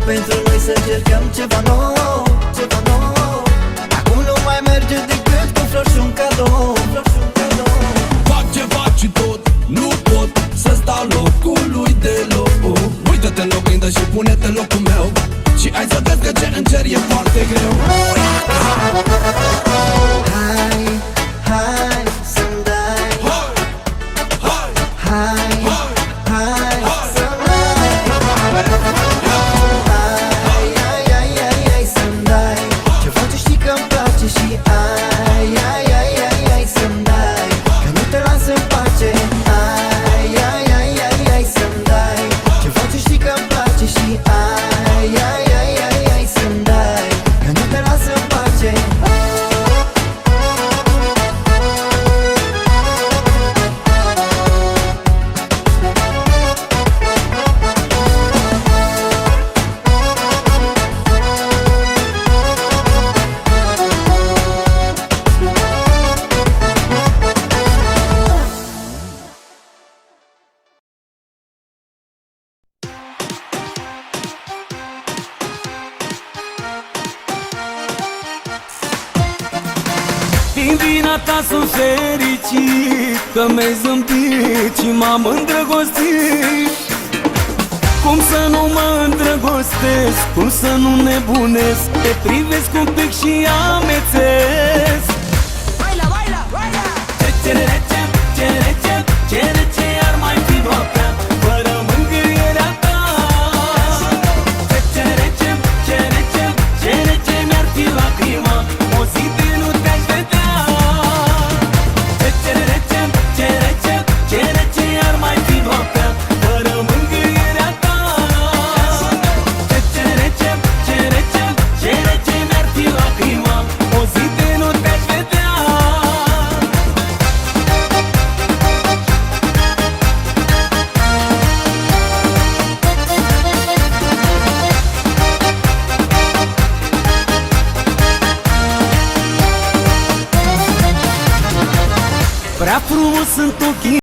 pentru noi să încercăm ceva nou, ceva nou. Acum nu mai merge decât cu flori și un cadou, Fac ce fac și tot, nu pot să stau locului deloc. Uită-te în oglindă și pune-te în locul meu și hai să vezi că ce încerc e foarte greu. Hai, hai să-mi dai, Hai, hai, hai să-mi dai, hai să-mi dai ceva ce știi că-mi place și ai să-mi dai, că nu te las în pace. Ai să-mi dai ceva ce știi că-mi place și ai să-mi dai, că nu te las în pace. Din vina ta sunt fericit, că mi-ai zâmbit și m-am îndrăgostit. Cum să nu mă îndrăgostesc, cum să nu nebunesc, te privesc un pic și amețesc. Baila, baila, baila! Ce rece, ce rece ar mai fi noaptea fără mângâierea ta. Ce rece mi-ar fi lacrima o zi de nu te-aș vedea. Ce rece ar mai fi noaptea fără mângâierea ta. Ce rece mi-ar fi lacrima o zi de nu te-aș vedea. Prea frumos sunt ochii